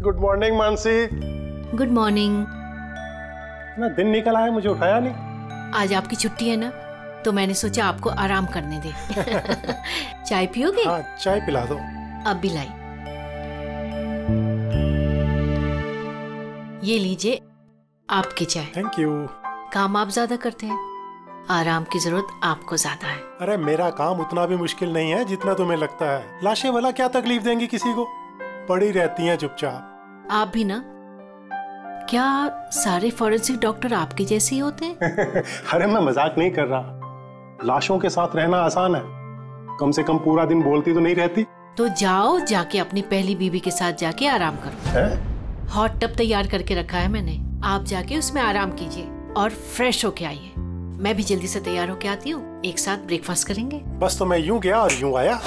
Good morning Mansi. Good morning. ना दिन निकल आया, मुझे उठाया नहीं। आज आपकी छुट्टी है ना, तो मैंने सोचा आपको आराम करने दे। चाय पियोगे? हाँ, चाय पिला दो। अब भी लाई। ये लीजिए आपकी चाय। Thank you. काम आप ज्यादा करते हैं, आराम की जरूरत आपको ज्यादा है। अरे मेरा काम उतना भी मुश्किल नहीं है जितना तुम्हें लगता है। लाशें वाला क्या तकलीफ देंगी किसी को, पड़ी रहती हैं चुपचाप। आप भी ना? क्या सारे फॉरेंसिक डॉक्टर आपके जैसे ही होते हैं? अरे मैं मजाक नहीं कर रहा। लाशों के साथ रहना आसान है, कम से कम पूरा दिन बोलती तो नहीं रहती। तो जाओ, जाके अपनी पहली बीवी के साथ जाके आराम करो। हॉट टब तैयार करके रखा है मैंने, आप जाके उसमें आराम कीजिए और फ्रेश होके आइए। मैं भी जल्दी से तैयार होके आती हूँ, एक साथ ब्रेकफास्ट करेंगे। बस तो मैं यूं गया और यूं आया।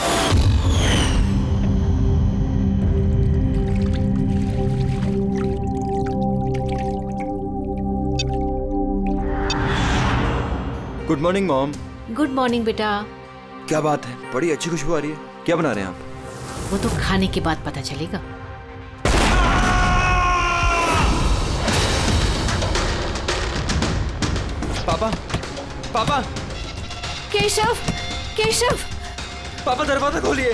Good morning mom. Good morning बेटा। क्या बात है, बड़ी अच्छी खुशबू आ रही है। क्या बना रहे हैं आप? वो तो खाने के बाद पता चलेगा। पापा, पापा, केशव, केशव, पापा दरवाजा खोलिए।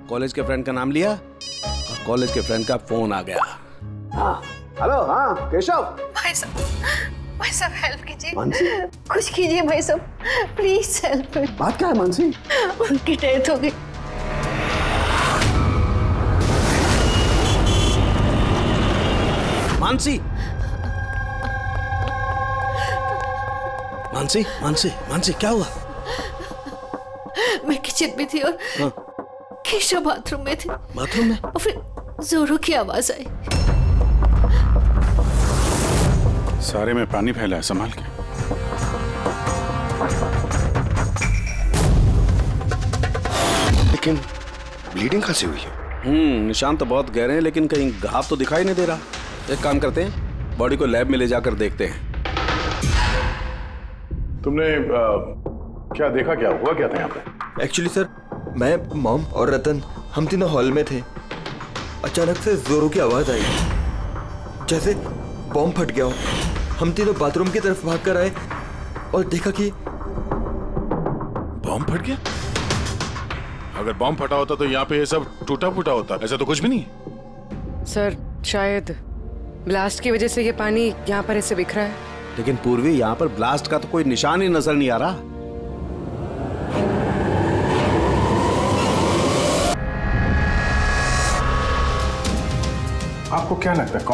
कॉलेज के फ्रेंड का नाम लिया और कॉलेज के फ्रेंड का फोन आ गया। हाँ, हेलो। हाँ केशव। भाई साहब हेल्प कीजिए। मानसी, कुछ कीजिए भाई साहब, प्लीज हेल्प। बात क्या है मानसी? उनकी डेथ हो गई। मानसी, मानसी, मानसी, मानसी, क्या हुआ? मैं किचन में थी और केशव बाथरूम में थे। बाथरूम में? और फिर जोरों की आवाज आई। सारे में पानी फैला है, संभाल के। लेकिन ब्लीडिंग कैसे हुई है? निशान तो बहुत गहरे हैं, लेकिन कहीं घाव तो दिखाई नहीं दे रहा। एक काम करते हैं, बॉडी को लैब में ले जाकर देखते हैं। तुमने क्या देखा, क्या हुआ, क्या था यहाँ पे? एक्चुअली सर, मैं, मॉम और रतन हम तीनों हॉल में थे। अचानक से जोरों की आवाज आई, जैसे बॉम्ब फट गया हो। हम तीनों बाथरूम की तरफ भागकर आए और देखा कि बॉम्ब फट गया। अगर बॉम्ब फटा होता तो यहाँ पे ये सब टूटा फूटा होता, ऐसा तो कुछ भी नहीं। सर शायद ब्लास्ट की वजह से ये पानी यहाँ पर ऐसे बिखरा है। लेकिन पूर्वी, यहाँ पर ब्लास्ट का तो कोई निशान ही नजर नहीं आ रहा। आपको क्या लगता है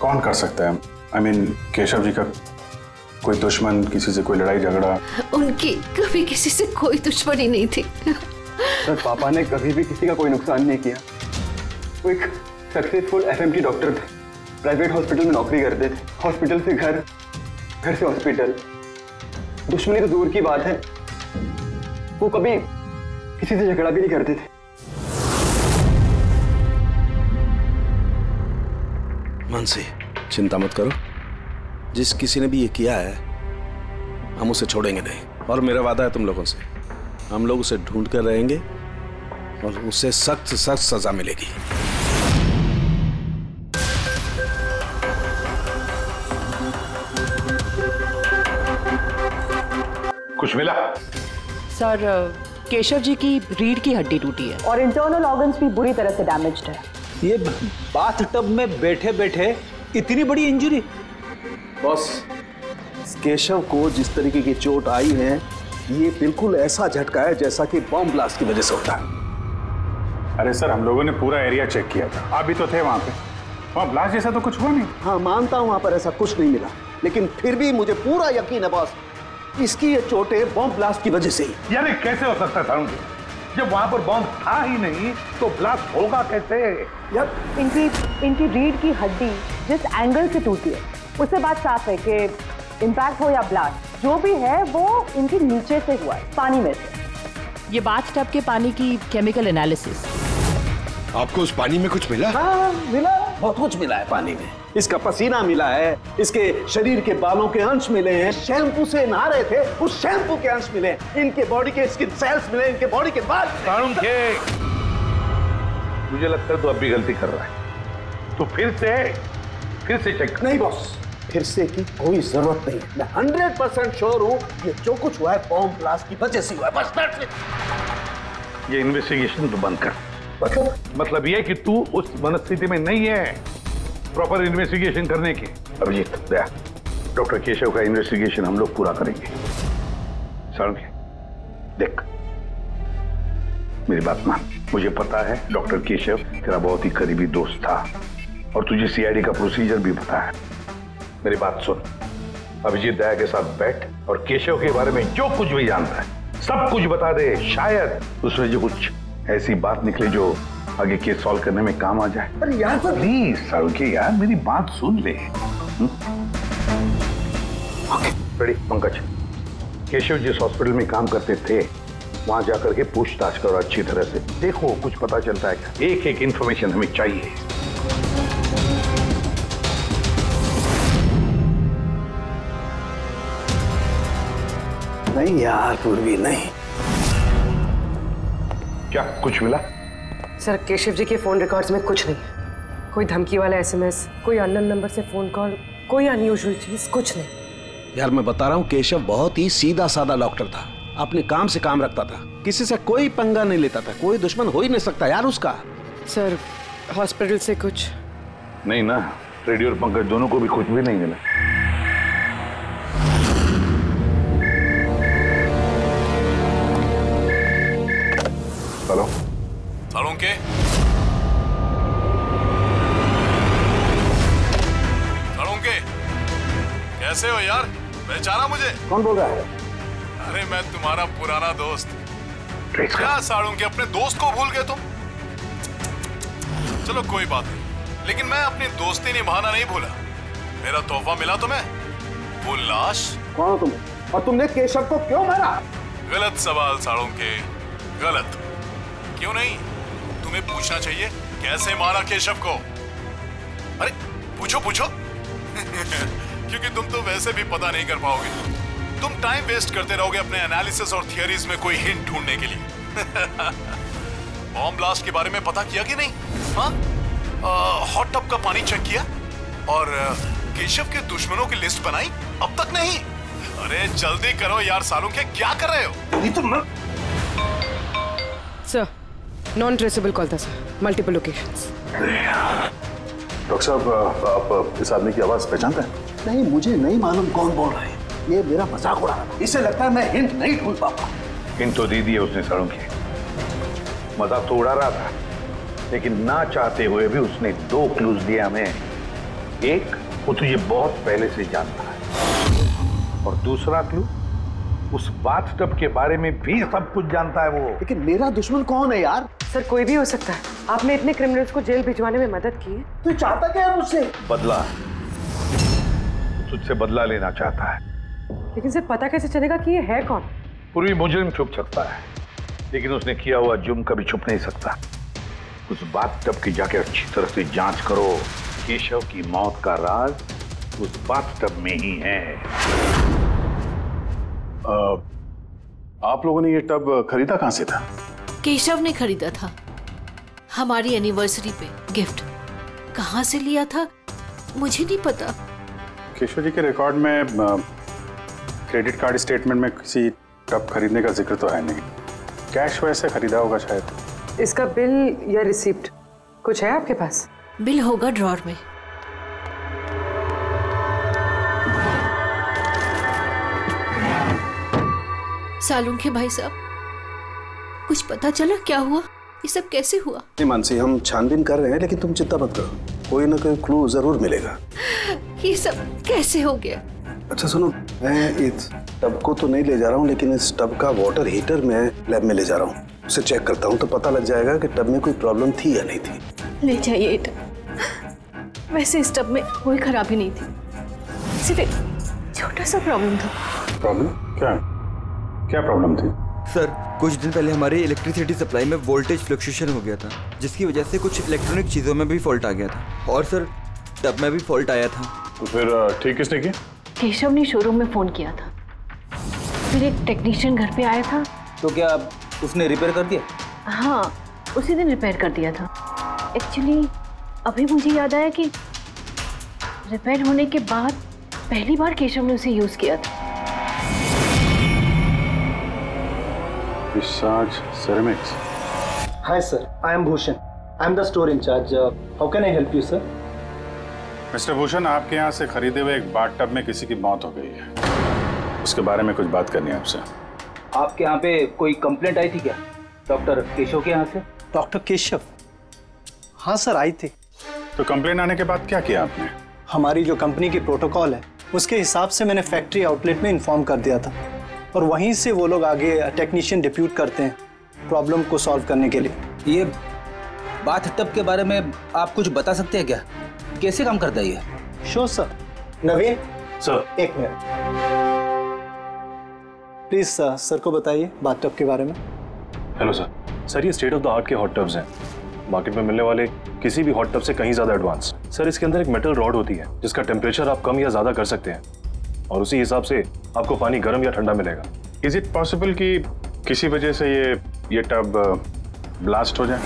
कौन कर सकता है? I mean, केशव जी का कोई दुश्मन, किसी से कोई लड़ाई झगड़ा? उनकी कभी किसी से कोई दुश्मनी नहीं थी। सर पापा ने कभी भी किसी का कोई नुकसान नहीं किया। वो एक सक्सेसफुल एफएमटी डॉक्टर थे, प्राइवेट हॉस्पिटल में नौकरी करते थे। हॉस्पिटल से घर, घर से हॉस्पिटल। दुश्मनी तो दूर की बात है, वो कभी किसी से झगड़ा भी नहीं करते थे। मानसी, चिंता मत करो। जिस किसी ने भी ये किया है, हम उसे छोड़ेंगे नहीं। और मेरा वादा है तुम लोगों से, हम लोग उसे ढूंढ कर रहेंगे और उसे सख्त सख्त सजा मिलेगी। कुछ मिला? सर केशव जी की रीढ़ की हड्डी टूटी है और इंटरनल ऑर्गन्स भी बुरी तरह से डैमेज्ड है। ये बाथटब में बैठे बैठे इतनी बड़ी इंजरी? बॉस, केशव को जिस तरीके की चोट आई है, ये बिल्कुल ऐसा झटका है जैसा कि बॉम्ब ब्लास्ट की वजह से होता है। अरे सर, हम लोगों ने पूरा एरिया चेक किया था, आप भी तो थे वहां पे। वहां ब्लास्ट जैसा तो कुछ हुआ नहीं। हाँ मानता हूं, वहां पर ऐसा कुछ नहीं मिला, लेकिन फिर भी मुझे पूरा यकीन है बॉस, इसकी ये चोटें बॉम्ब ब्लास्ट की वजह से ही। यार कैसे हो सकता था? जब वहां पर बॉम्ब था ही नहीं तो ब्लास्ट होगा कैसे? यार इनकी रीढ़ की हड्डी जिस एंगल से टूटी है, उससे बात साफ है कि इम्पैक्ट हो या ब्लास्ट, जो भी है वो इनके नीचे से हुआ है, पानी में से। ये बाथटब के पानी की केमिकल एनालिसिस। आपको उस पानी में कुछ मिला? हाँ मिला। बहुत कुछ मिला है पानी में। इसका पसीना मिला है, इसके शरीर के बालों के अंश मिले हैं, शैम्पू से नहा रहे थे उस शैम्पू के अंश मिले, इनके बॉडी के स्किन सेल्स मिले, इनके बॉडी के बाल। मुझे लगता है तू अब भी गलती कर रहा है। तू फिर से चेक। नहीं बॉस, फिर से की कोई जरूरत नहीं। मैं 100% श्योर हूँ ये जो कुछ हुआ है बॉम्ब ब्लास्ट की वजह से हुआ है। बस ये इन्वेस्टिगेशन तो बंद कर। मतलब ये कि तू उस मनस्थिति में नहीं है प्रॉपर इन्वेस्टिगेशन करने की। अभिजीत, दया, डॉक्टर केशव का इन्वेस्टिगेशन हम लोग पूरा करेंगे। साळुंखे, देख मेरी बात मान। मुझे पता है डॉक्टर केशव तेरा बहुत ही करीबी दोस्त था और तुझे सीआईडी का प्रोसीजर भी पता है। मेरी बात सुन, अभिजीत दया के साथ बैठ और केशव के बारे में जो कुछ भी जानता है सब कुछ बता दे। शायद उसमें जो कुछ ऐसी बात निकले जो आगे केस सॉल्व करने में काम आ जाए। अरे यार प्लीज साळुंखे यार, मेरी बात सुन ले। Okay ready. पंकज, केशव जिस हॉस्पिटल में काम करते थे वहां जाकर के पूछताछ करो अच्छी तरह से। देखो कुछ पता चलता है क्या। एक एक इंफॉर्मेशन हमें चाहिए। नहीं यार पूर्वी, नहीं। क्या कुछ मिला? सर, केशव जी के फोन रिकॉर्ड्स में कुछ नहीं। कोई धमकी वाला एसएमएस, कोई अननोन नंबर से फोन कॉल, कोई अनयूजुअल चीज, कुछ नहीं। यार मैं बता रहा हूँ, केशव बहुत ही सीधा साधा डॉक्टर था। अपने काम से काम रखता था, किसी से कोई पंगा नहीं लेता था। कोई दुश्मन हो ही नहीं सकता यार उसका। सर, हॉस्पिटल से कुछ नहीं ना? रेडी और पंकज दोनों को भी कुछ भी नहीं मिला। हेलो साळुंखे, साळुंखे कैसे हो यार? पहचाना मुझे? कौन बोल रहा है? अरे मैं तुम्हारा पुराना दोस्त। क्या साळुंखे, अपने दोस्त को भूल गए तुम? चलो कोई बात नहीं, लेकिन मैं अपनी दोस्ती निभाना नहीं भूला। मेरा तोहफा मिला तुम्हें, वो लाश। कौन हो तुम और तुमने केशव को क्यों मारा? गलत सवाल साळुंखे, गलत। क्यों नहीं? तुम्हें पूछना चाहिए कैसे मारा केशव को। अरे पूछो पूछो। क्योंकि तुम तो वैसे भी पता नहीं कर पाओगे। तुम टाइम वेस्ट करते रहोगे अपने एनालिसिस और थियरीज में कोई हिंट ढूंढने के लिए। बॉम्ब ब्लास्ट के बारे में पता किया कि नहीं? हाँ, हॉट टब का पानी चेक किया और केशव के दुश्मनों की लिस्ट बनाई? अब तक नहीं? अरे जल्दी करो यार साळुंखे, क्या कर रहे हो? सर, नॉन ट्रेसेबल कॉल था सर, मल्टीपल लोकेशंस। डॉक्टर साहब, आप इस आदमी की आवाज पहचानते हैं? नहीं, मुझे नहीं मालूम कौन बोल रहा है। ये मेरा मजाक उड़ा रहा है। इसे लगता है मैं हिंट नहीं ढूंढ पाऊंगा। हिंट तो दे दिया उसने साळुंखे। मजाक तो उड़ा रहा था, लेकिन ना चाहते हुए भी उसने 2 क्लूज दिया हमें। एक, वो तुझे बहुत पहले से जानता है, और दूसरा क्लू, उस बाथटब के बारे में भी सब कुछ जानता है वो। लेकिन मेरा दुश्मन कौन है यार? सर, कोई भी हो सकता है। आपने इतने क्रिमिनल्स को जेल भिजवाने में मदद की है। तू चाहता क्या है मुझसे? बदला। तुझसे बदला लेना चाहता है। लेकिन सर, पता कैसे चलेगा कि ये है कौन? पूर्वी मुजरिम छुप सकता है, लेकिन उसने किया हुआ जुर्म कभी छुप नहीं सकता। उस बाथटब की जाके अच्छी तरह से जांच करो। केशव की मौत का राज उस बाथटब में ही है। आप लोगों ने ये टब खरीदा कहां से था? केशव ने खरीदा था, हमारी एनिवर्सरी पे गिफ्ट। कहां से लिया था मुझे नहीं पता। केशव जी के रिकॉर्ड में क्रेडिट कार्ड स्टेटमेंट में किसी टब खरीदने का जिक्र तो है नहीं। कैश वैसे खरीदा होगा शायद। इसका बिल या रिसिप्ट कुछ है आपके पास? बिल होगा ड्रॉर में। साळुंखे भाई साहब, कुछ पता चला क्या हुआ? ये सब कैसे हुआ? नहीं मानसी, हम छानबीन कर रहे हैं, लेकिन तुम चिंता मत करो, कोई ना कोई क्लू जरूर मिलेगा। ये सब कैसे हो गया? अच्छा सुनो, मैं इस टब को तो नहीं ले जा रहा हूँ, लेकिन इस टब का वाटर हीटर मैं लैब में ले जा रहा हूँ। उसे चेक करता हूँ तो पता लग जाएगा कि टब में कोई प्रॉब्लम थी या नहीं थी। ले जाइए टब। वैसे इस टब में कोई खराबी नहीं थी, सिर्फ एक छोटा सा प्रॉब्लम था। प्रॉब्लम क्या? क्या प्रॉब्लम थी? सर कुछ दिन पहले हमारी इलेक्ट्रिसिटी सप्लाई में वोल्टेज फ्लक्चुएशन हो गया था, जिसकी वजह से कुछ इलेक्ट्रॉनिक चीज़ों में भी फॉल्ट आ गया था। और सर टब में भी फॉल्ट आया था। तो फिर ठीक किसने किया? केशव ने शोरूम में फ़ोन किया था, फिर एक टेक्नीशियन घर पे आया था। तो क्या उसने रिपेयर कर दिया? हाँ, उसी दिन रिपेयर कर दिया था। एक्चुअली अभी मुझे याद आया कि रिपेयर होने के बाद पहली बार केशव ने उसे यूज़ किया था। Visaj Ceramics. Hi sir, I am Bhushan. I am the store in charge. How can I help you, sir? Mister Bhushan, आपके यहाँ से खरीदे हुए एक बाथ में किसी की मौत हो गई है। उसके बारे में कुछ बात करनी है आपसे। आपके यहाँ पे कोई कंप्लेंट आई थी क्या डॉक्टर केशव के यहाँ से? डॉक्टर केशव? हाँ सर, आई थी। तो कंप्लेंट आने के बाद क्या किया आपने? हमारी जो कंपनी की प्रोटोकॉल है उसके हिसाब से मैंने फैक्ट्री आउटलेट में इन्फॉर्म कर दिया था, और वहीं से वो लोग आगे टेक्नीशियन डिप्यूट करते हैं प्रॉब्लम को सॉल्व करने के लिए। ये बाथ टब के बारे में आप कुछ बता सकते हैं क्या? कैसे काम करता है ये? Sure sir. नवीन सर, एक मिनट प्लीज सर को बताइए बाथ टब के बारे में। हेलो सर, ये स्टेट ऑफ द आर्ट के हॉट टब्स हैं, मार्केट में मिलने वाले किसी भी हॉट टब से कहीं ज़्यादा एडवांस। सर, इसके अंदर एक मेटल रॉड होती है जिसका टेम्परेचर आप कम या ज़्यादा कर सकते हैं, और उसी हिसाब से आपको पानी गर्म या ठंडा मिलेगा। इज इट पॉसिबल कि किसी वजह से ये टब ब्लास्ट हो जाए?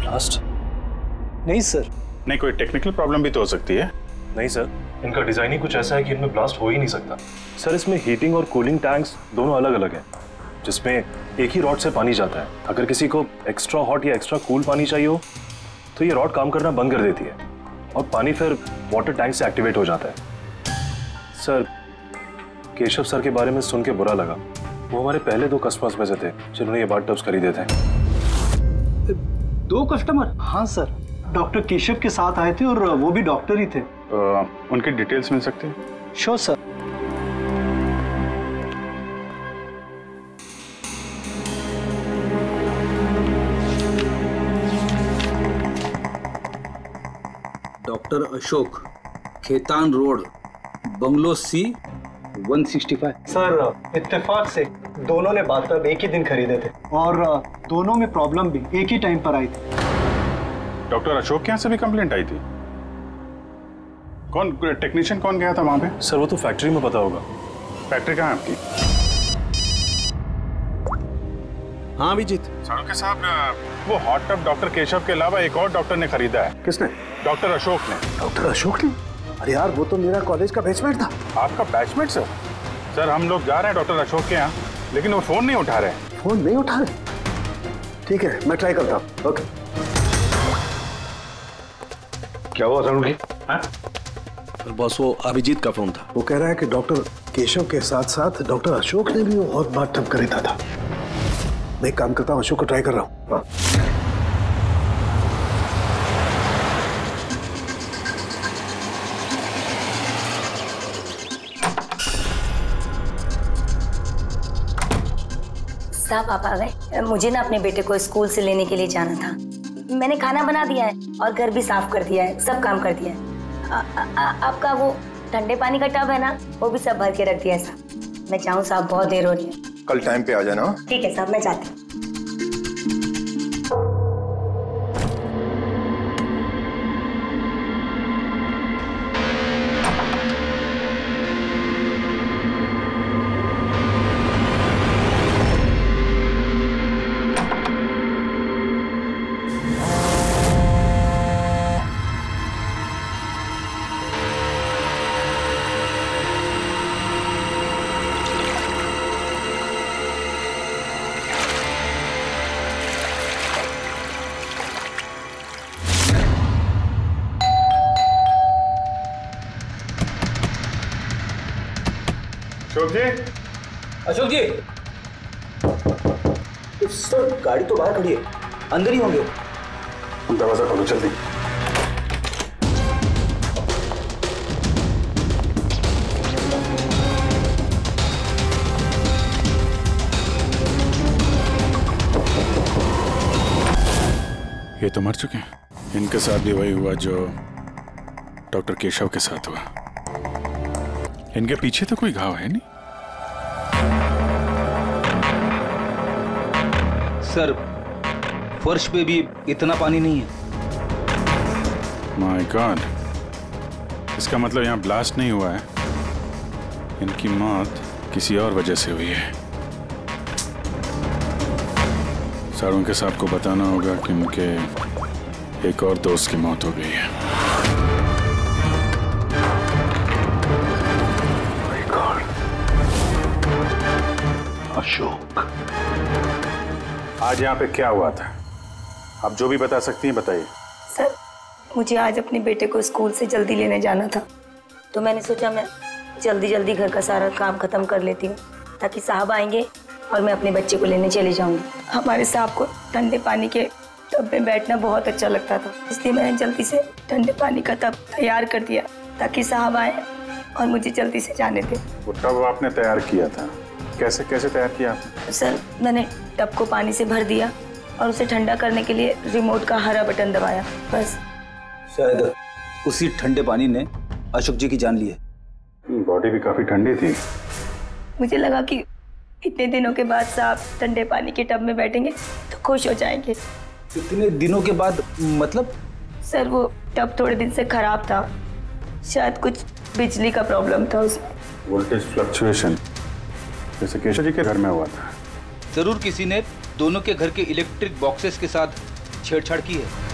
ब्लास्ट? नहीं सर। नहीं, कोई टेक्निकल प्रॉब्लम भी तो हो सकती है। नहीं सर, इनका डिजाइन ही कुछ ऐसा है कि इनमें ब्लास्ट हो ही नहीं सकता। सर, इसमें हीटिंग और कूलिंग टैंक्स दोनों अलग अलग हैं, जिसमें एक ही रॉड से पानी जाता है। अगर किसी को एक्स्ट्रा हॉट या एक्स्ट्रा कूल पानी चाहिए हो तो ये रॉड काम करना बंद कर देती है और पानी फिर वाटर टैंक से एक्टिवेट हो जाता है। सर, केशव सर के बारे में सुन के बुरा लगा। वो हमारे पहले 2 कस्टमर्स में से थे जिन्होंने ये बाथ टब्स खरीदे थे। 2 कस्टमर? हाँ सर, डॉक्टर केशव के साथ आए थे और वो भी डॉक्टर ही थे। उनकी डिटेल्स मिल सकती है? Sure sir. Doctor Ashok, Khetan road, bungalow C 165। Sir, इत्तेफाक से दोनों ने बाथटब एक ही दिन खरीदे थे और दोनों में प्रॉब्लम भी एक ही टाइम पर आई थी। डॉक्टर अशोक के यहाँ से भी कंप्लेंट आई थी? कौन टेक्नीशियन कौन गया था वहां पे? सर, वो तो फैक्ट्री में पता होगा। फैक्ट्री कहाँ है आपकी? हाँ अभिजीत। सारुके साहब, वो हॉट टब डॉक्टर केशव के अलावा एक और डॉक्टर ने खरीदा है। किसने? डॉक्टर अशोक ने। डॉक्टर अशोक ने? अरे यार, वो तो मेरा कॉलेज का बैचमेट था। आपका बैचमेट? सर, हम लोग जा रहे हैं डॉक्टर अशोक के यहाँ, लेकिन वो फोन नहीं उठा रहे। फोन नहीं उठा रहे? ठीक है, मैं ट्राई करता हूँ। ओके। क्या हुआ सर? हाँ? बस वो अभिजीत का फोन था। वो कह रहा है कि डॉक्टर केशव के साथ साथ डॉक्टर अशोक ने भी वो हॉट बाथटब खरीदा था। मैं एक काम करता हूँ, अशोक को ट्राई कर रहा हूँ। साहब, आप आ गए? मुझे ना अपने बेटे को स्कूल से लेने के लिए जाना था। मैंने खाना बना दिया है और घर भी साफ कर दिया है, सब काम कर दिया है। आपका वो ठंडे पानी का टब है ना, वो भी सब भर के रख दिया है साहब। मैं चाहूँ साहब, बहुत देर हो रही है। कल टाइम पे आ जाना। ठीक है साहब, मैं जाती हूँ। अशोक जी, सर गाड़ी तो बाहर खड़ी है, अंदर ही होंगे। दरवाजा खोलो जल्दी। ये तो मर चुके हैं। इनके साथ भी वही हुआ जो डॉक्टर केशव के साथ हुआ। इनके पीछे तो कोई घाव है नहीं। सर फर्श पे भी इतना पानी नहीं है। माय गॉड, इसका मतलब यहाँ ब्लास्ट नहीं हुआ है, इनकी मौत किसी और वजह से हुई है। साळुंखे साहब को बताना होगा कि उनके एक और दोस्त की मौत हो गई है। अशोक, आज यहाँ पे क्या हुआ था? आप जो भी बता सकती हैं बताइए। सर, मुझे आज अपने बेटे को स्कूल से जल्दी लेने जाना था, तो मैंने सोचा मैं जल्दी जल्दी घर का सारा काम खत्म कर लेती हूँ ताकि साहब आएंगे और मैं अपने बच्चे को लेने चली जाऊंगी। हमारे साहब को ठंडे पानी के टब में बैठना बहुत अच्छा लगता था, इसलिए मैंने जल्दी से ठंडे पानी का टब तैयार कर दिया ताकि साहब आए और मुझे जल्दी से जाने दें। वो टब आपने तैयार किया था, कैसे कैसे तैयार किया आपने? सर, मैंने टब को पानी से भर दिया और उसे ठंडा करने के लिए रिमोट का हरा बटन दबाया, बस। शायद उसी ठंडे पानी ने अशोक जी की जान ली है। बॉडी भी काफी ठंडी थी। मुझे लगा कि इतने दिनों के बाद साहब ठंडे पानी के टब में बैठेंगे तो खुश हो जाएंगे। इतने दिनों के बाद मतलब? सर, वो टब थोड़े दिन से खराब था, शायद कुछ बिजली का प्रॉब्लम था उसमें। वोल्टेज फ्लक्चुएशन, जैसे केशव जी के घर में हुआ था। जरूर किसी ने दोनों के घर के इलेक्ट्रिक बॉक्सेस के साथ छेड़छाड़ की है।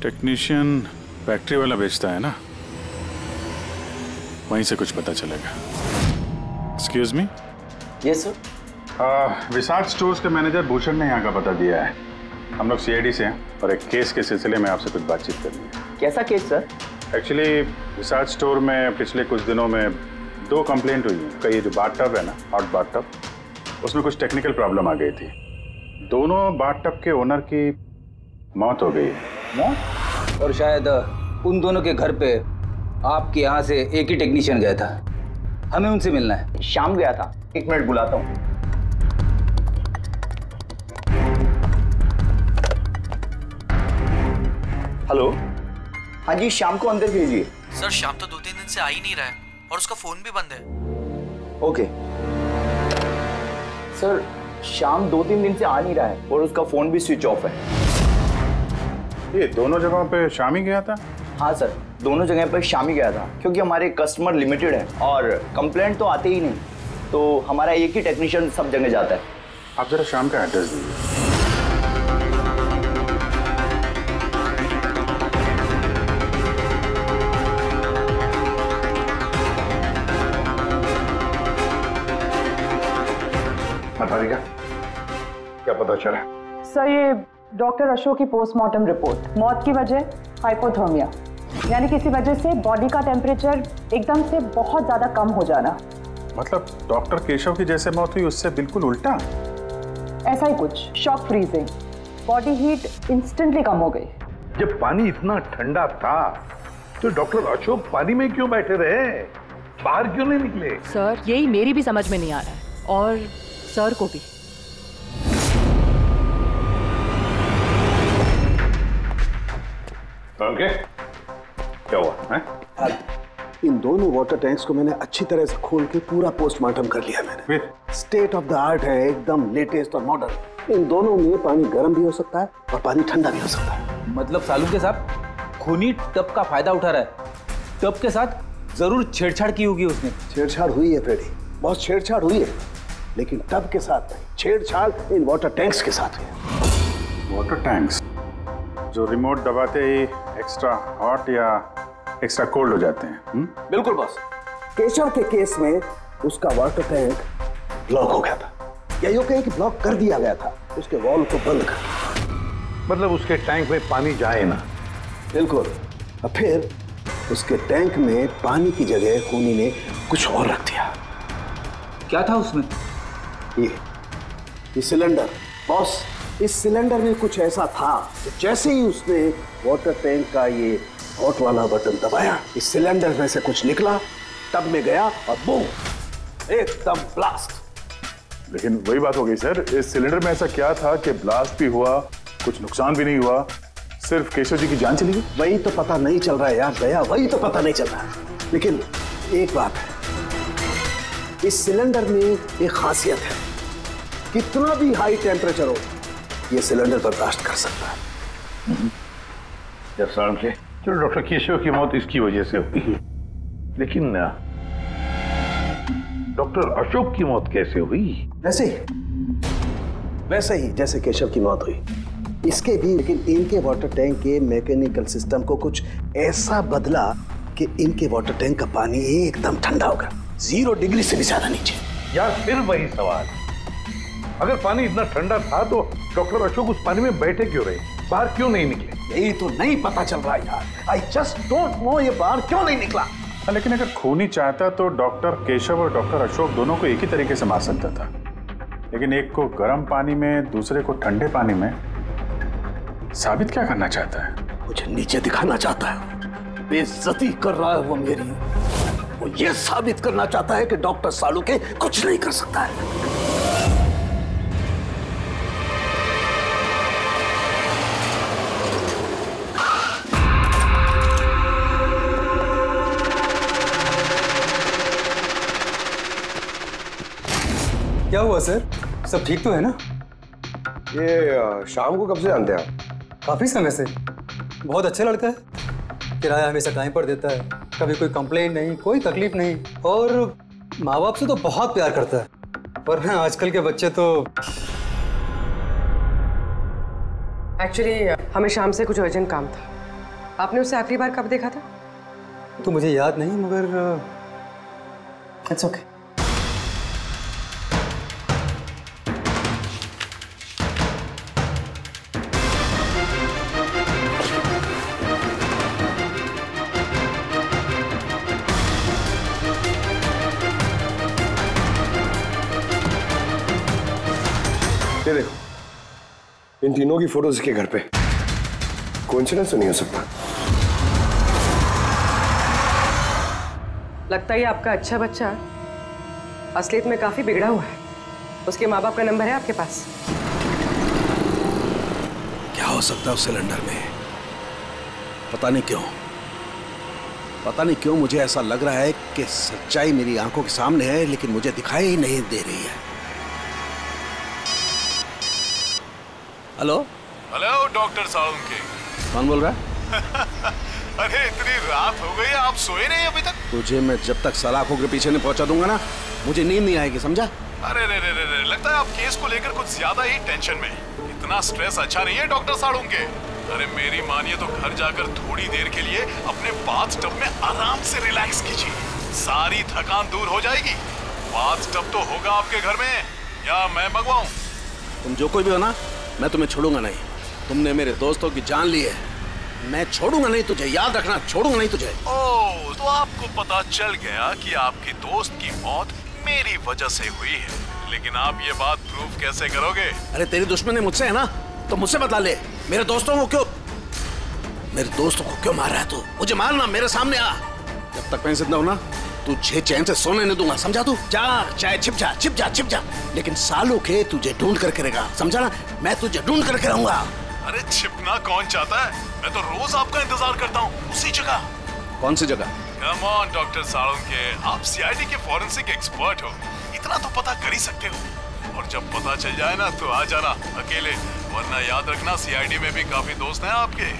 टेक्नीशियन फैक्ट्री वाला बेचता है ना, वहीं से कुछ पता चलेगा। Excuse me. Yes sir. Vishal stores के मैनेजर भूषण ने यहाँ का पता दिया है। हम लोग सीआईडी से हैं और एक केस के सिलसिले में आपसे कुछ बातचीत करनी है। कैसा केस सर? एक्चुअली विशाल स्टोर में पिछले कुछ दिनों में 2 कंप्लेंट हुई है। कई जो बाथटब है ना, हॉट बाथटब, उसमें कुछ टेक्निकल प्रॉब्लम आ गई थी। दोनों बाथटब के ओनर की मौत हो गई है। मौत? और शायद उन दोनों के घर पे आपके यहाँ से एक ही टेक्नीशियन गया था। हमें उनसे मिलना है। शाम गया था, 1 मिनट बुलाता हूँ। हेलो, हाँ जी, शाम को अंदर भेजिए। सर, शाम तो 2-3 दिन से आ ही नहीं रहा है और उसका फोन भी बंद है। ओके सर, शाम 2-3 दिन से आ नहीं रहा है और उसका फोन भी स्विच ऑफ है। ये दोनों जगहों पे शाम ही गया था? हाँ सर, दोनों जगह पर शाम ही गया था, क्योंकि हमारे कस्टमर लिमिटेड है और कंप्लेंट तो आते ही नहीं, तो हमारा एक ही टेक्नीशियन सब जगह जाता है। आप जरा शाम का एड्रेस दीजिए। बताइएगा क्या पता चला? सर, ये डॉक्टर अशोक की पोस्टमार्टम रिपोर्ट, मौत की वजह हाइपोथर्मिया, यानी किसी वजह से बॉडी का टेम्परेचर एकदम से बहुत ज्यादा कम हो जाना। मतलब डॉक्टर केशव की जैसे मौत हुई उससे बिल्कुल उल्टा? ऐसा ही कुछ, shock freezing, body heat instantly कम हो गई। जब पानी इतना ठंडा था तो डॉक्टर अशोक पानी में क्यों बैठे रहे, बाहर क्यों नहीं निकले? सर, यही मेरी भी समझ में नहीं आ रहा है और सर को भी। ओके, क्या हुआ है? इन दोनों वाटर टैंक्स को मैंने अच्छी तरह से खोल के पूरा पोस्टमार्टम कर लिया मैंने। स्टेट ऑफ द आर्ट है, एकदम लेटेस्ट और मॉडर्न। इन दोनों में पानी गर्म भी हो सकता है और पानी ठंडा भी हो सकता है। मतलब साळुंखे साहब खूनी टब का फायदा उठा रहा है। टब के साथ जरूर छेड़छाड़ की होगी उसने। छेड़छाड़ हुई है फ्रेडी, बहुत छेड़छाड़ हुई है, लेकिन टब के साथ नहीं, छेड़छाड़ इन वाटर टैंक्स के साथ है। वाटर टैंक्स जो रिमोट दबाते ही एक्स्ट्रा हॉट या एक्स्ट्रा कोल्ड हो जाते हैं। बिल्कुल बॉस। केशव के केस में उसका वाटर टैंक ब्लॉक हो गया था, या यूं कहें कि ब्लॉक कर दिया गया था, उसके वॉल को बंद कर। मतलब उसके टैंक में पानी जाए ना? बिल्कुल। और फिर उसके टैंक में पानी की जगह खूनी ने कुछ और रख दिया। क्या था उसमें? ये सिलेंडर बॉस, इस सिलेंडर में कुछ ऐसा था कि जैसे ही उसने वाटर टैंक का ये हॉट वाला बटन दबाया, इस सिलेंडर में से कुछ निकला, टब में गया और बूम, एकदम ब्लास्ट। लेकिन वही बात हो गई सर, इस सिलेंडर में ऐसा क्या था कि ब्लास्ट भी हुआ, कुछ नुकसान भी नहीं हुआ, सिर्फ केशव जी की जान चली गई? वही तो पता नहीं चल रहा है यार दया, वही तो पता नहीं चल रहा है। लेकिन एक बात है, इस सिलेंडर में एक खासियत है कितना भी हाई टेम्परेचर हो, ये सिलेंडर बर्दाश्त कर सकता है। जब साहब के चलो डॉक्टर केशव की मौत इसकी वजह से हुई, लेकिन डॉक्टर अशोक की मौत कैसे हुई? वैसे ही जैसे केशव की मौत हुई इसके भी, लेकिन इनके वाटर टैंक के मैकेनिकल सिस्टम को कुछ ऐसा बदला कि इनके वाटर टैंक का पानी एकदम ठंडा होगा, 0 डिग्री से भी ज्यादा नीचे। यार फिर वही सवाल, अगर पानी इतना ठंडा था तो डॉक्टर अशोक उस पानी में बैठे क्यों रहे, बाहर क्यों नहीं निकले? यही तो नहीं पता चल रहा यार। आई जस्ट डोंट नो ये बाहर क्यों नहीं निकला। लेकिन अगर खून ही चाहता तो डॉक्टर केशव और डॉक्टर अशोक दोनों को एक ही तरीके से मार सकता था, लेकिन एक को गर्म पानी में, दूसरे को ठंडे पानी में। साबित क्या करना चाहता है? मुझे नीचे दिखाना चाहता है, बेइज्जती कर रहा है वो मेरी। वो ये साबित करना चाहता है कि डॉक्टर सालुंखे कुछ नहीं कर सकता है। क्या हुआ सर, सब ठीक तो है ना? ये शाम को कब से जानते हैं आप? काफी समय से। बहुत अच्छा लड़का है, किराया हमेशा टाइम पर देता है, कभी कोई कंप्लेंट नहीं, कोई तकलीफ नहीं, और माँ बाप से तो बहुत प्यार करता है। पर ना आजकल के बच्चे तो। एक्चुअली हमें शाम से कुछ अर्जेंट काम था। आपने उसे आखिरी बार कब देखा था? तो मुझे याद नहीं, मगर इट्स ओके। ये देखो, इन तीनों की फोटोज के घर पे। कोइंसिडेंस तो नहीं हो सकता। लगता है आपका अच्छा बच्चा असलियत में काफी बिगड़ा हुआ है। उसके माँ बाप का नंबर है आपके पास? क्या हो सकता है उस सिलेंडर में? पता नहीं क्यों मुझे ऐसा लग रहा है कि सच्चाई मेरी आंखों के सामने है, लेकिन मुझे दिखाई नहीं दे रही है। Hello doctor Salunkhe. कौन बोल रहा है? अरे इतनी रात हो गई, आप सोए नहीं अभी तक? तुझे मैं जब तक सलाखों के पीछे नहीं पहुंचा दूंगा ना, मुझे नींद नहीं आएगी, समझा? अरे रे, लगता है आप केस को लेकर कुछ ज्यादा ही टेंशन में। इतना स्ट्रेस अच्छा नहीं है डॉक्टर सालुंखे। अरे मेरी मानिए तो घर जाकर थोड़ी देर के लिए अपने बाथ टब में आराम से रिलैक्स कीजिए, सारी थकान दूर हो जाएगी। बाथ टब तो होगा आपके घर में, या मैं मंगवाऊं? तुम जो कोई भी हो ना, मैं तुम्हें छोड़ूंगा नहीं। तुमने मेरे दोस्तों की जान ली है, मैं छोड़ूंगा नहीं तुझे, याद रखना, छोड़ूंगा नहीं तुझे। ओह, तो आपको पता चल गया कि आपकी दोस्त की मौत मेरी वजह से हुई है, लेकिन आप ये बात प्रूव कैसे करोगे? अरे तेरी दुश्मनी मुझसे है ना, तो मुझसे बता ले। मेरे दोस्तों को क्यों मार रहा है तू? मुझे मारना, मेरे सामने आ। जब तक मैं जिंदा हूं ना, तुझे चैन से सोने नहीं दूंगा, समझा? तू जा, चाहे छिप जा, लेकिन सालुंखे तुझे ढूंढ करके रहेगा, समझा ना? मैं तुझे ढूंढ करके रहूंगा। अरे छिपना कौन चाहता है? मैं तो रोज आपका इंतजार करता हूँ, उसी जगह। कौन सी जगह? कम ऑन डॉक्टर सालुंखे, आप सीआईडी के फॉरेंसिक एक्सपर्ट हो, इतना तो पता कर ही सकते हो। और जब पता चल जाए ना तो आ जाना अकेले, वरना याद रखना सीआईडी में भी काफी दोस्त हैं आपके।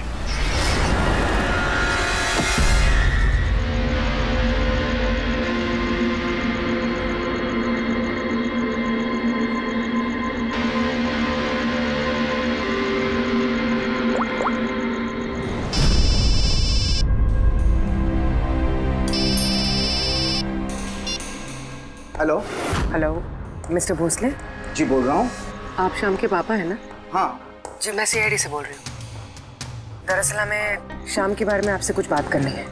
Hello mister Bhosle. जी बोल रहा हूँ। आप शाम के पापा है ना? हाँ जी, मैं सीआईडी से बोल रही हूँ। दरअसल हमें शाम के बारे में आपसे कुछ बात करनी है।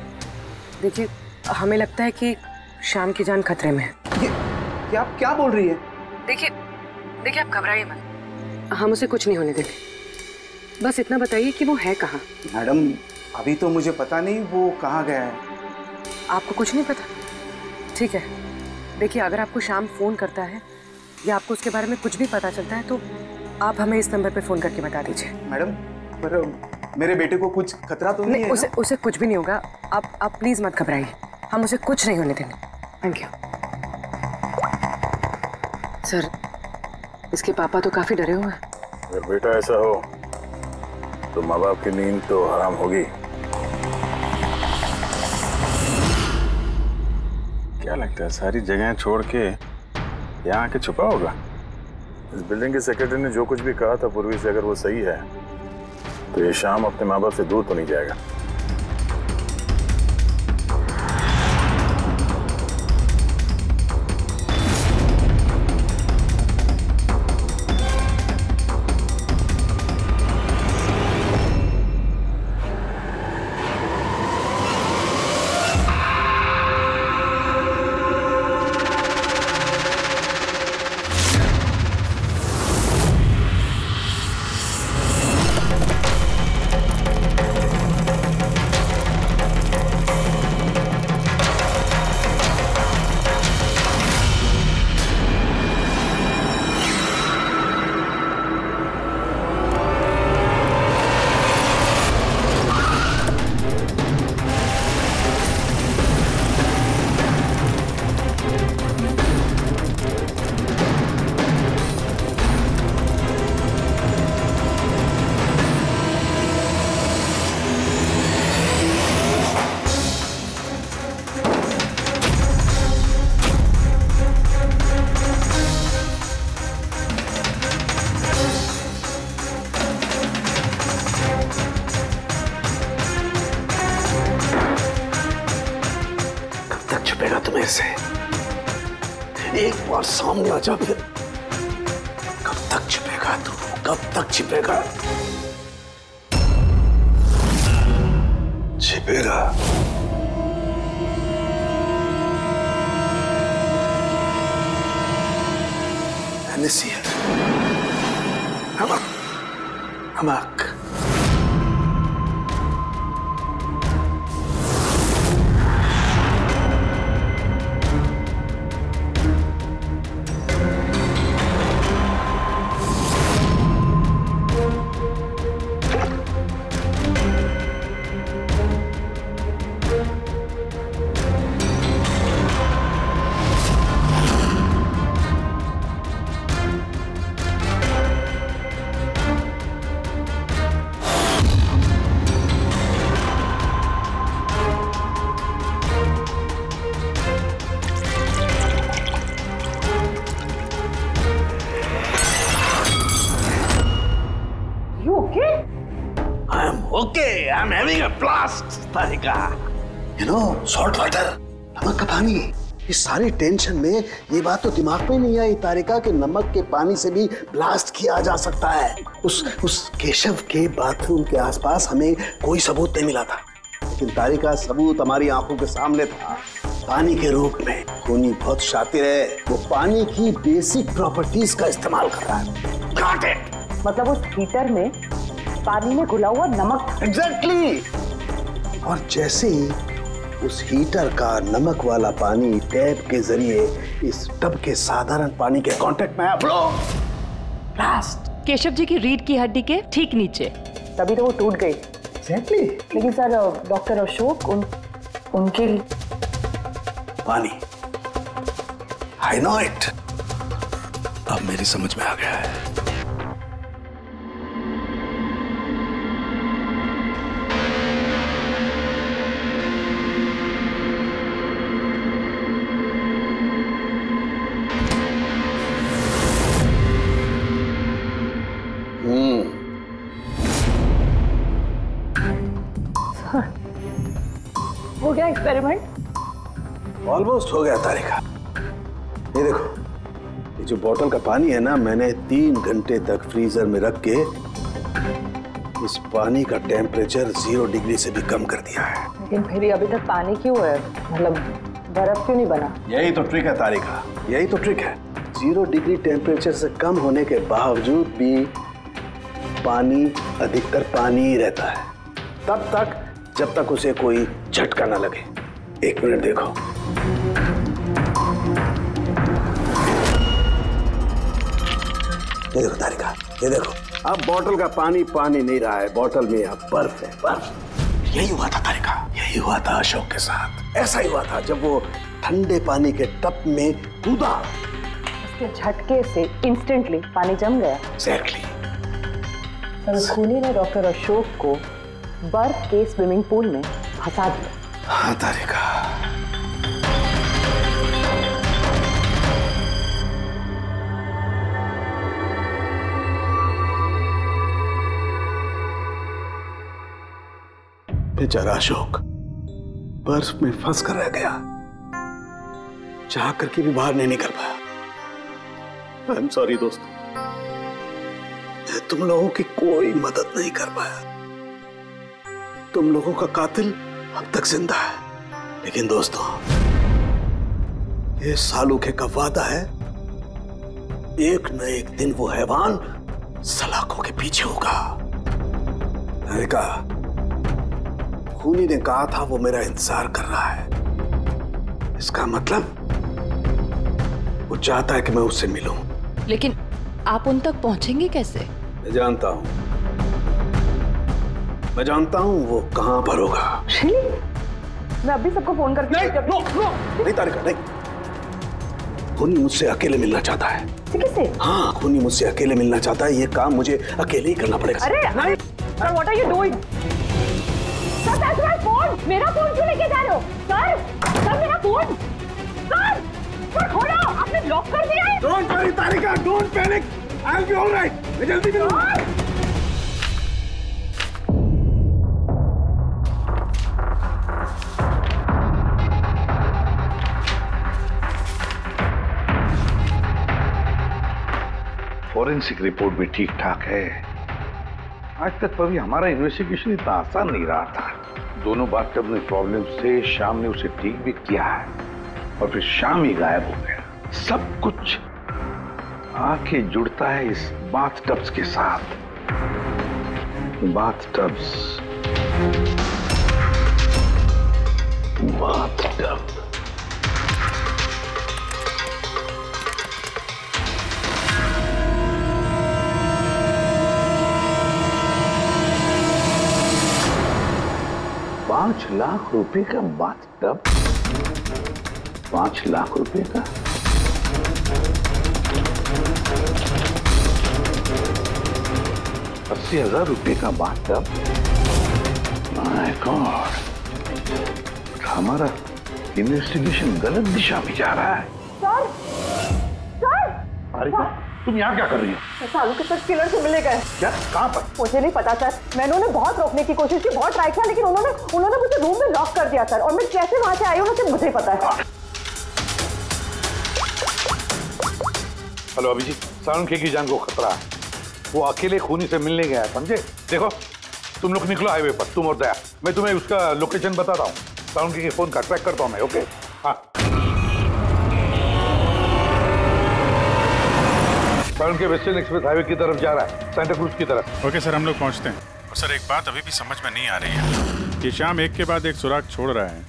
देखिए, हमें लगता है कि शाम की जान खतरे में है। ये आप क्या बोल रही है? देखिए आप घबराइए मत, हम उसे कुछ नहीं होने देंगे। बस इतना बताइए कि वो है कहाँ? मैडम अभी तो मुझे पता नहीं वो कहाँ गया है। आपको कुछ नहीं पता? ठीक है, देखिए अगर आपको शाम फोन करता है या आपको उसके बारे में कुछ भी पता चलता है तो आप हमें इस नंबर पे फोन करके बता दीजिए। मैडम पर मेरे बेटे को कुछ खतरा तो नहीं है? उसे कुछ भी नहीं होगा। आप प्लीज मत घबराइए, हम उसे कुछ नहीं होने देंगे। Thank you sir. इसके पापा तो काफी डरे हुए हैं। अगर बेटा ऐसा हो तो माँ बाप की नींद तो हराम होगी। क्या लगता है सारी जगह छोड़ के यहाँ आके छुपा होगा? इस बिल्डिंग के सेक्रेटरी ने जो कुछ भी कहा था पूर्वी से, अगर वो सही है तो ये शाम अपने माँ बाप से दूर तो नहीं जाएगा। से एक बार सामने आ जा, फिर कब तक छिपेगा तू? कब तक छिपेगा? छिपेगा। Anisia. Hamak. Okay, I'm having a blast, Tarika. You know, salt water, नमक का पानी। इस सारी टेंशन में ये बात तो दिमाग में नहीं आई तारिका कि नमक के पानी से भी ब्लास्ट किया जा सकता है। उस केशव के बाथरूम के आसपास हमें कोई सबूत नहीं मिला था, लेकिन तारिका सबूत हमारी आंखों के सामने था, पानी के रूप में। खूनी बहुत शातिर है, वो पानी की बेसिक प्रॉपर्टीज का इस्तेमाल कर रहा है। Got it? मतलब उस हीटर में पानी में घुला हुआ नमक था। एग्जैक्टली। और जैसे ही उस हीटर का नमक वाला पानी टैप के जरिए इस टब के साधारण पानी के कांटेक्ट में आया, ब्लास्ट। केशव जी की रीढ़ की हड्डी के ठीक नीचे, तभी तो वो टूट गई। एग्जैक्टली। लेकिन सर डॉक्टर अशोक उनके पानी, आई नो इट। अब मेरी समझ में आ गया है। हो गया एक्सपेरिमेंट? ऑलमोस्ट हो गया तारिका। ये देखो, ये जो बोतल का पानी है ना, मैंने 3 घंटे तक फ्रीजर में रख के इस पानी का टेम्परेचर 0 डिग्री से भी कम कर दिया है। लेकिन फिर अभी तक पानी क्यों है? मतलब बर्फ क्यों नहीं बना? यही तो ट्रिक है तारिका, यही तो ट्रिक है। 0 डिग्री टेम्परेचर से कम होने के बावजूद भी पानी अधिकतर पानी ही रहता है, तब तक जब तक उसे कोई झटका ना लगे। 1 मिनट देखो, ये देखो तारिका, ये देखो, अब बोतल का पानी पानी नहीं रहा है, बोतल में अब बर्फ है, बर्फ। यही हुआ था तारिका, यही हुआ था अशोक के साथ। ऐसा ही हुआ था जब वो ठंडे पानी के टब में कूदा। उसके के झटके से इंस्टेंटली पानी जम गया। एग्जैक्टली। खूनी ने डॉक्टर अशोक को बर्फ के स्विमिंग पूल में फंसा दिया। हाँ तारिका, बेचारा अशोक बर्फ में फंस कर रह गया, चाह करके भी बाहर नहीं निकल पाया। आई एम सॉरी दोस्तों, मैं तुम लोगों की कोई मदद नहीं कर पाया। तुम लोगों का कातिल अब तक जिंदा है, लेकिन दोस्तों ये सालूखे का वादा है, एक न एक दिन वो हैवान सलाखों के पीछे होगा। तारिका, खूनी ने कहा था वो मेरा इंतजार कर रहा है। इसका मतलब वो चाहता है कि मैं उससे मिलूं। लेकिन आप उन तक पहुंचेंगे कैसे? मैं जानता हूं वो कहां पर होगा। मैं अभी सबको फोन करके नहीं तारिका, नहीं। खूनी मुझसे अकेले मिलना चाहता है। किससे? हाँ, खूनी मुझसे अकेले मिलना चाहता है। ये काम मुझे अकेले ही करना पड़ेगा। अरे नहीं, what are you doing? Sir, that's my phone. मेरा फोन क्यों लेके जा रहे हो? सर मेरा फोन। सर खोलो, आपने लॉक कर दिया है। Don't worry Tarika, don't panic, I will be alright. मैं जल्दी मिलूंगा। फॉरेंसिक रिपोर्ट भी ठीक ठाक है। आज तक कभी हमारा इन्वेस्टिगेशन इतना आसान नहीं रहा था। दोनों बाथटब में प्रॉब्लम से शाम ने उसे ठीक भी किया है और फिर शाम ही गायब हो गया। सब कुछ आके जुड़ता है इस बाथटब्स के साथ। बाथटब $5 लाख का बाथटब। 5 लाख रुपए का। $80,000 का बाथटब। माय गॉड, हमारा इन्वेस्टिगेशन गलत दिशा में जा रहा है। सर, तुम यहाँ क्या कर रही हो? सालू के साथ किलर से मिले गए। क्या? कहाँ पर? मुझे नहीं पता सर, मैंने उन्हें बहुत रोकने की कोशिश की, बहुत ट्राई किया, लेकिन उन्होंने मुझे रूम में लॉक कर दिया सर। और मैं कैसे वहां से आई हूँ मुझे ही पता है। हेलो अभिजीत, सालुंखे की जान को खतरा है। वो अकेले खूनी से मिलने गया है, समझे? देखो तुम लोग निकलो हाईवे पर, तुम और दया। मैं तुम्हें उसका लोकेशन बताता हूँ। सालुंखे के फोन का ट्रैक करता हूँ मैं। ओके? हाँ, सालुंखे वेस्टर्न एक्सप्रेस हाईवे की तरफ जा रहा है, सेंटा क्रूज की तरफ। ओके सर, हम लोग पहुंचते हैं। और सर एक बात अभी भी समझ में नहीं आ रही है कि शाम एक के बाद एक सुराग छोड़ रहा है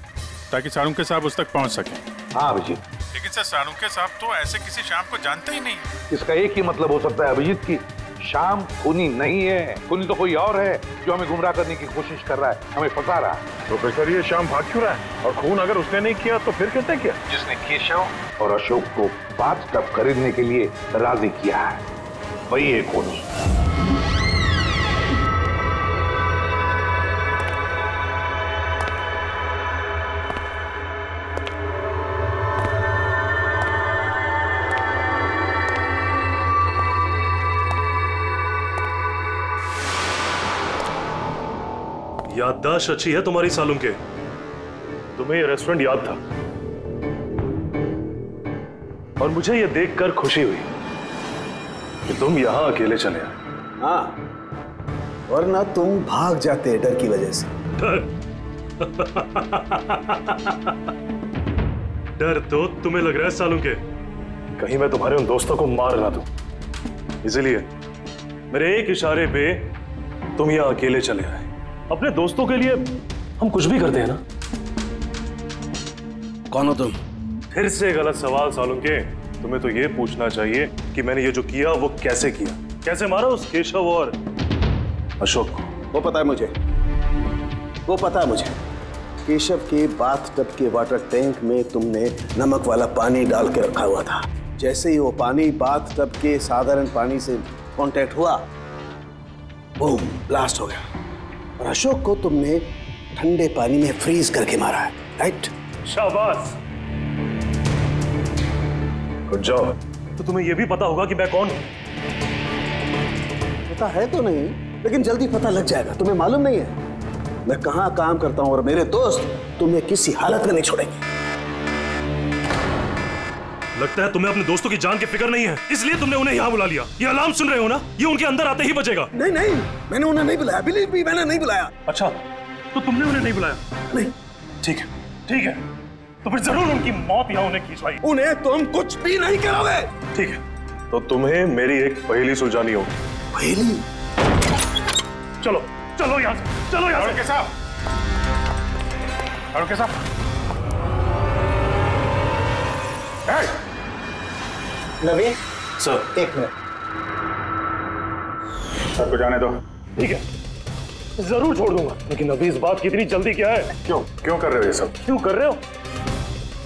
ताकि सालुंखे साहब उस तक पहुंच सके। हाँ अभिजीत, लेकिन सर सालुंखे साहब तो ऐसे किसी शाम को जानते ही नहीं। इसका एक ही मतलब हो सकता है अभिजीत की शाम खूनी नहीं है। खूनी तो कोई और है जो हमें गुमराह करने की कोशिश कर रहा है, हमें फंसा रहा है। तो फिर सर ये शाम भाग क्यों रहा है? और खून अगर उसने नहीं किया तो फिर किसने किया? जिसने केशव और अशोक को बाथटब खरीदने के लिए राजी किया है, वही है खूनी। याददाश्त अच्छी है तुम्हारी सालुंखे। तुम्हें ये रेस्टोरेंट याद था और मुझे ये देखकर खुशी हुई कि तुम यहां अकेले चले आए। हाँ, वरना तुम भाग जाते डर की वजह से। डर तो तुम्हें लग रहा है सालुंखे, कहीं मैं तुम्हारे उन दोस्तों को मार ना दूं, इसलिए मेरे एक इशारे पे तुम यहां अकेले चले आए। अपने दोस्तों के लिए हम कुछ भी करते हैं ना। कौन हो तुम? फिर से गलत सवाल सालुंखे। तुम्हें तो ये पूछना चाहिए कि मैंने ये जो किया वो कैसे किया, कैसे मारा उस केशव और अशोक को। वो पता है मुझे, वो पता है मुझे। केशव के बाथटब के वाटर टैंक में तुमने नमक वाला पानी डाल के रखा हुआ था। जैसे ही वो पानी बाथ टब के साधारण पानी से कांटेक्ट हुआ, बूम, ब्लास्ट हो गया। और अशोक को तुमने ठंडे पानी में फ्रीज करके मारा है, राइट? शाबाश। Good job. तो तुम्हें यह भी पता होगा कि मैं कौन हूं? पता है तो नहीं, लेकिन जल्दी पता लग जाएगा। तुम्हें मालूम नहीं है मैं कहां काम करता हूं, और मेरे दोस्त तुम्हें किसी हालत में नहीं छोड़ेंगे। लगता है तुम्हें अपने दोस्तों की जान की फिक्र नहीं है, इसलिए तुमने उन्हें यहाँ बुला लिया। ये अलार्म सुन रहे हो ना, ये उनके अंदर आते ही बजेगा। नहीं नहीं, मैंने उन्हें नहीं बुलाया, बिलीव मी, मैंने नहीं बुलाया। अच्छा, तो तुमने उन्हें नहीं बुलाया? नहीं। ठीक है, ठीक है, तो फिर जरूर उनकी मौत यहाँ उन्हें खींचवाई। उन्हें तुम कुछ भी नहीं करोगे। ठीक है, तो तुम्हें मेरी एक पहेली सुलझानी होगी। पहेली? चलो चलो यहाँ से, चलो यहाँ से। के साहब, नवीन सर, एक मिनट। सर को जाने दो। ठीक है, जरूर छोड़ दूंगा, लेकिन अभी इस बात की इतनी जल्दी क्या है? क्यों क्यों कर रहे हो ये सब? क्यों कर रहे हो?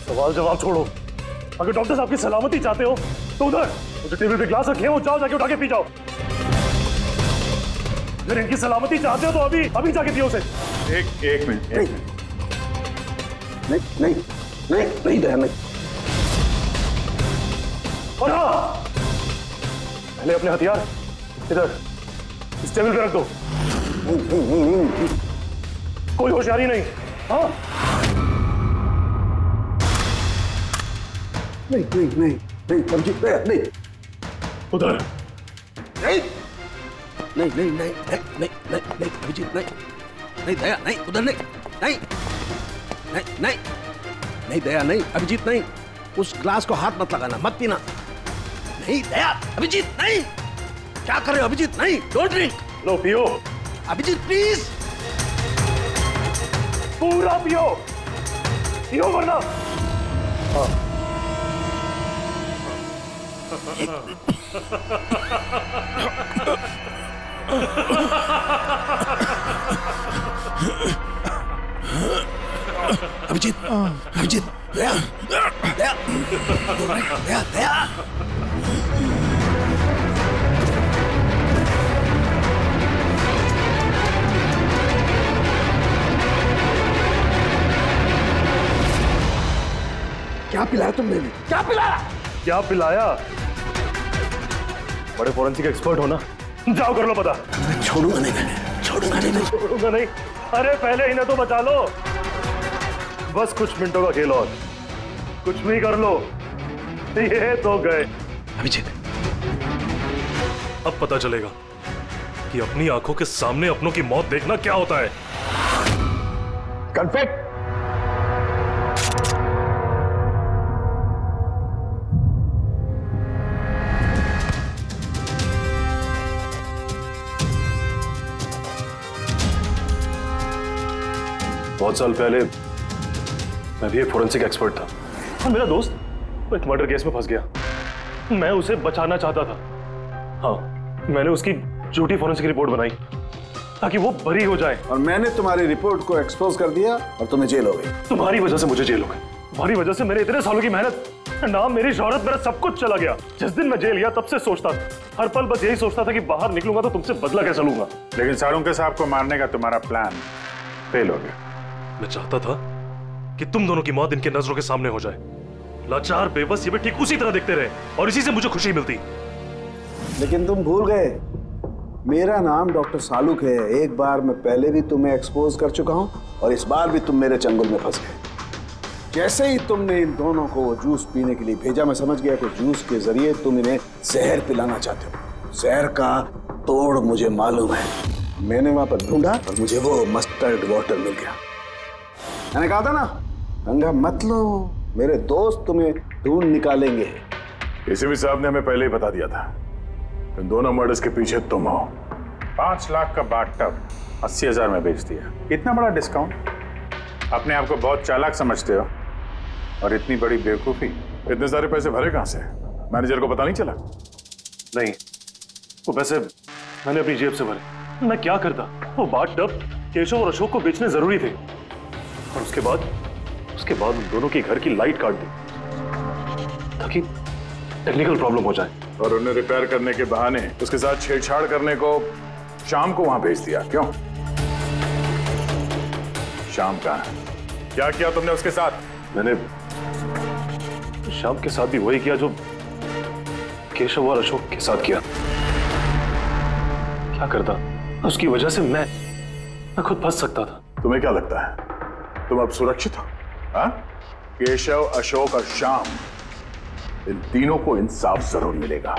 सवाल जवाब छोड़ो। अगर डॉक्टर साहब की सलामती चाहते हो तो उधर मुझे टेबल पे ग्लास रखे हैं, वो जाओ जाके उठा के पी जाओ। अगर इनकी सलामती चाहते हो तो अभी अभी जाके पियो उसे। एक मिनट। नहीं नहीं नहीं नहीं दया, नहीं। और हाँ, पहले अपने हथियार इधर इस टेबल पे रख दो। कोई होशियारी नहीं। हाँ, नहीं नहीं नहीं नहीं समझी, नहीं उधर नहीं नहीं नहीं नहीं नहीं नहीं नहीं अभिजीत, नहीं नहीं दया, नहीं उधर, नहीं नहीं नहीं नहीं नहीं दया, नहीं अभिजीत, नहीं। उस ग्लास को हाथ मत लगाना, मत पीना। नहीं दया, अभिजीत, नहीं। क्या कर रहे हो अभिजीत? नहीं, डोंट ड्रिंक। लो पियो अभिजीत, प्लीज। पूरा पियो, पियो वरना। हाँ। अभिजीत, अभिजीत, दया, दया, दया, दया। क्या पिलाया तुमने? क्या पिलाया? क्या पिलाया? बड़े फोरेंसिक एक्सपर्ट हो ना, जाओ कर लो पता। छोड़ूंगा नहीं, मैं छोड़ूंगा नहीं, छोड़ूंगा नहीं। अरे पहले इन्हें तो बचा लो, बस कुछ मिनटों का खेल और, कुछ भी कर लो। ये तो गए। अभिजीत, अब पता चलेगा कि अपनी आंखों के सामने अपनों की मौत देखना क्या होता है। कन्फेक्ट। बहुत साल पहले मैं भी एक फोरेंसिक एक्सपर्ट था, और मेरा दोस्त वो एक मर्डर केस में फंस गया। मैं उसे बचाना चाहता था। हाँ, मैंने उसकी झूठी फोरेंसिक रिपोर्ट बनाई ताकि वो बरी हो जाए। और मैंने तुम्हारी रिपोर्ट को एक्सपोज कर दिया और तुम्हें जेल हो गई। तुम्हारी वजह से मुझे जेल हो गई। तुम्हारी वजह से मेरे इतने सालों की मेहनत, नाम, मेरी शोहरत, मेरा सब कुछ चला गया। जिस दिन मैं जेल गया तब से सोचता था, हर पल बस यही सोचता था कि बाहर निकलूंगा तो तुमसे बदला कैसे लूंगा। लेकिन साळुंके साहब को मारने का तुम्हारा प्लान फेल हो गया। मैं चाहता था कि तुम दोनों की मौत इनके नजरों के सामने हो जाए। लाचार बेबस ये भी ठीक उसी तरह दिखते रहे और इसी से मुझे खुशी मिलती। लेकिन तुम भूल गए, मेरा नाम डॉक्टर सालुक है। एक बार मैं पहले भी तुम्हें एक्सपोज कर चुका हूं और इस बार भी तुम मेरे चंगुल में फंस गए। जैसे ही तुमने इन दोनों को वो जूस पीने के लिए भेजा, मैं समझ गया कि जूस के जरिए तुम इन्हें जहर पिलाना चाहते हो। जहर का तोड़ मुझे मालूम है। मैंने वहां पर ढूंढा और मुझे वो मस्टर्ड वाटर मिल गया। मैंने कहा था ना, पंगा मत लो, मेरे दोस्त तुम्हें ढूंढ निकालेंगे। एसीपी साहब ने हमें पहले ही बता दिया था, इन दोनों मर्डर्स के पीछे तुम हो। 5 लाख का बाथटब 80,000 में बेच दिया। इतना बड़ा डिस्काउंट? अपने आप को बहुत चालाक समझते हो, और इतनी बड़ी बेवकूफी। इतने सारे पैसे भरे कहां से? मैनेजर को पता नहीं चला? नहीं, वो पैसे मैंने अपनी जेब से भरे। मैं क्या करता? वो बाथटब केशव और अशोक को बेचने जरूरी थे, और उसके बाद उन दोनों के घर की लाइट काट दी टेक्निकल प्रॉब्लम हो जाए। और उन्हें रिपेयर करने के बहाने उसके साथ छेड़छाड़ करने को शाम को वहां भेज दिया, क्यों? शाम कहाँ है? क्या किया तुमने उसके साथ? मैंने शाम के साथ भी वही किया जो केशव और अशोक के साथ किया। क्या करता? उसकी वजह से मैं खुद फंस सकता था। तुम्हें क्या लगता है तुम अब सुरक्षित हो? हाँ? केशव, अशोक और श्याम, इन तीनों को इंसाफ जरूर मिलेगा।